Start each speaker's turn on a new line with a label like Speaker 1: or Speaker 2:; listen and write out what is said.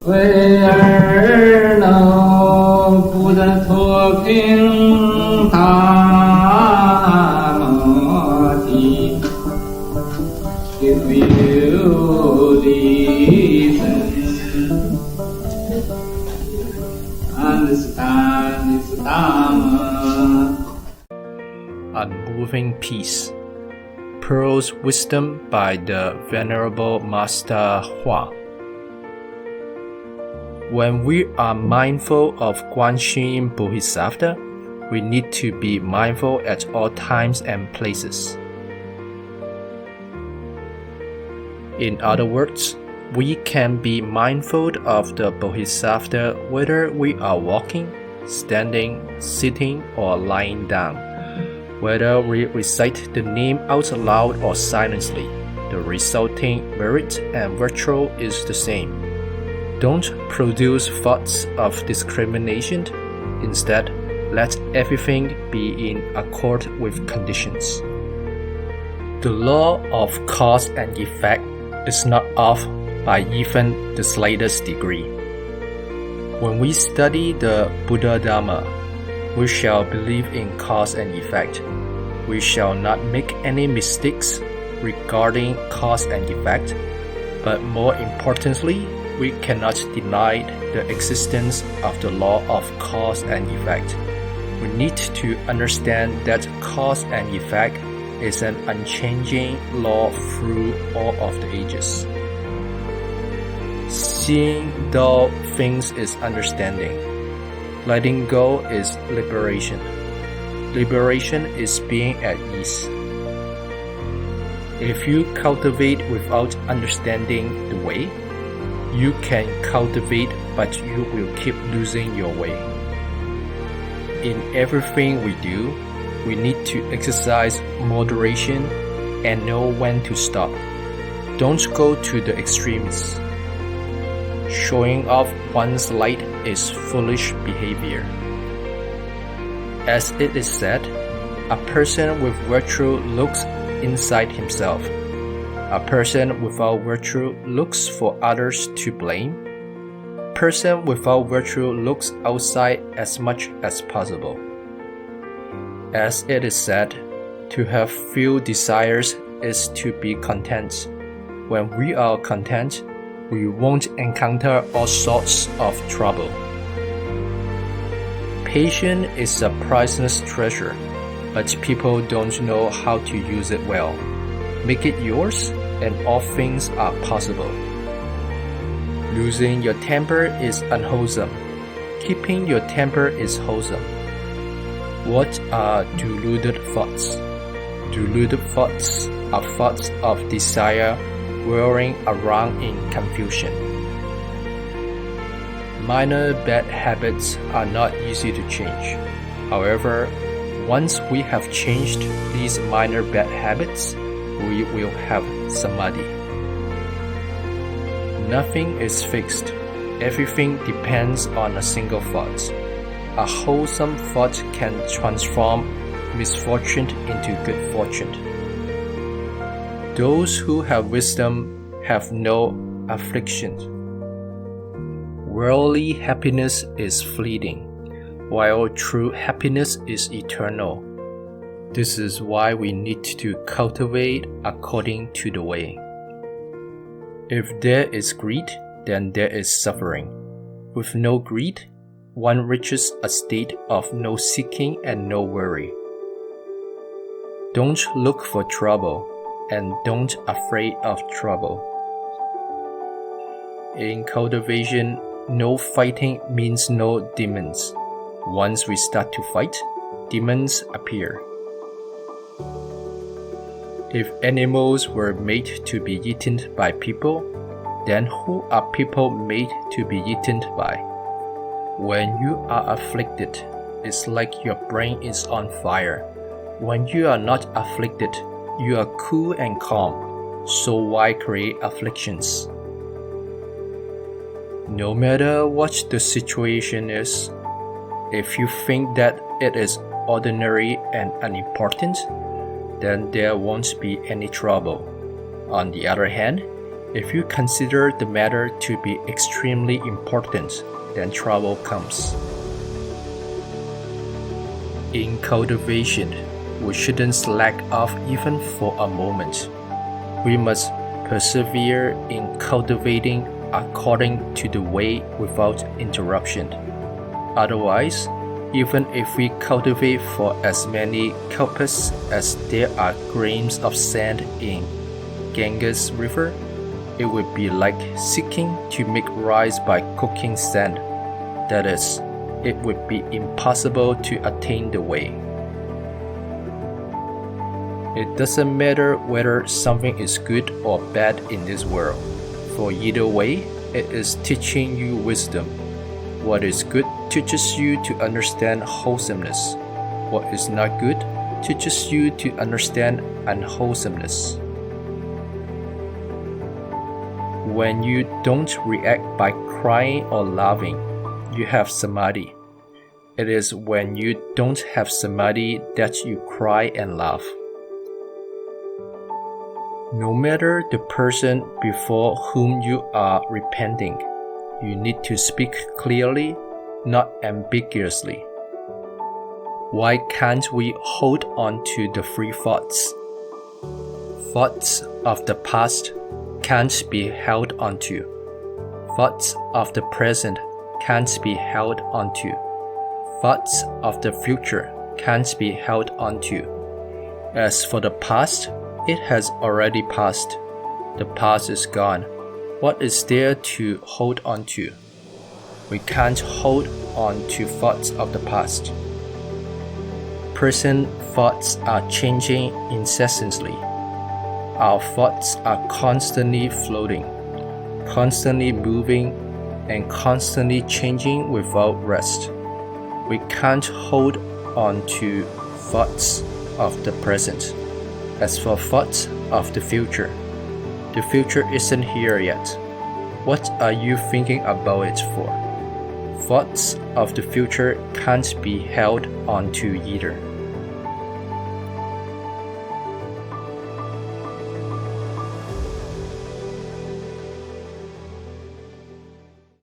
Speaker 1: 为尔能不得脱平大摩提，有理身。Understand this Dharma.
Speaker 2: Unmoving Peace. Pearls Wisdom by the Venerable Master Hua. When we are mindful of Gwan Shr Yin Bodhisattva, we need to be mindful at all times and places. In other words, we can be mindful of the Bodhisattva whether we are walking, standing, sitting, or lying down. Whether we recite the name out loud or silently, the resulting merit and virtue is the same. Don't produce thoughts of discrimination. Instead, let everything be in accord with conditions. The law of cause and effect is not off by even the slightest degree. When we study the Buddhadharma, we shall believe in cause and effect. We shall not make any mistakes regarding cause and effect, but more importantly, we cannot deny the existence of the law of cause and effect. We need to understand that cause and effect is an unchanging law through all of the ages. Seeing dull things is understanding. Letting go is liberation. Liberation is being at ease. If you cultivate without understanding the way, you can cultivate, but you will keep losing your way. In everything we do, we need to exercise moderation and know when to stop. Don't go to the extremes. Showing off one's light is foolish behavior. As it is said, a person with virtue looks inside himself. A person without virtue looks for others to blame. A person without virtue looks outside as much as possible. As it is said, to have few desires is to be content. When we are content, we won't encounter all sorts of trouble. Patience is a priceless treasure, but people don't know how to use it well. Make it yours, and all things are possible. Losing your temper is unwholesome. Keeping your temper is wholesome. What are deluded thoughts? Deluded thoughts are thoughts of desire whirling around in confusion. Minor bad habits are not easy to change. However, once we have changed these minor bad habits, we will have samadhi. Nothing is fixed. Everything depends on a single thought. A wholesome thought can transform misfortune into good fortune. Those who have wisdom have no afflictions. Worldly happiness is fleeting, while true happiness is eternal. This is why we need to cultivate according to the way. If there is greed, then there is suffering. With no greed, one reaches a state of no seeking and no worry. Don't look for trouble, and don't afraid of trouble. In cultivation, no fighting means no demons. Once we start to fight, demons appear. If animals were made to be eaten by people, then who are people made to be eaten by? When you are afflicted, it's like your brain is on fire. When you are not afflicted, you are cool and calm. So why create afflictions? No matter what the situation is, if you think that it is ordinary and unimportant, then there won't be any trouble. On the other hand, If you consider the matter to be extremely important, then trouble comes. In cultivation, we shouldn't slack off even for a moment. We must persevere in cultivating according to the way without interruption. Otherwise, even if we cultivate for as many kalpas as there are grains of sand in Ganges River, it would be like seeking to make rice by cooking sand. That is, it would be impossible to attain the way. It doesn't matter whether something is good or bad in this world, for either way, it is teaching you wisdom. What is good teaches you to understand wholesomeness. What is not good teaches you to understand unwholesomeness. When you don't react by crying or laughing, you have samadhi. It is when you don't have samadhi that you cry and laugh. No matter the person before whom you are repenting, you need to speak clearly, not ambiguously. Why can't we hold on to the free thoughts? Thoughts of the past can't be held onto. Thoughts of the present can't be held onto. Thoughts of the future can't be held onto. As for the past, it has already passed. The past is gone. What is there to hold on to? We can't hold on to thoughts of the past. Present thoughts are changing incessantly. Our thoughts are constantly floating, constantly moving, and constantly changing without rest. We can't hold on to thoughts of the present. As for thoughts of the future isn't here yet. What are you thinking about it for? Thoughts of the future can't be held onto either.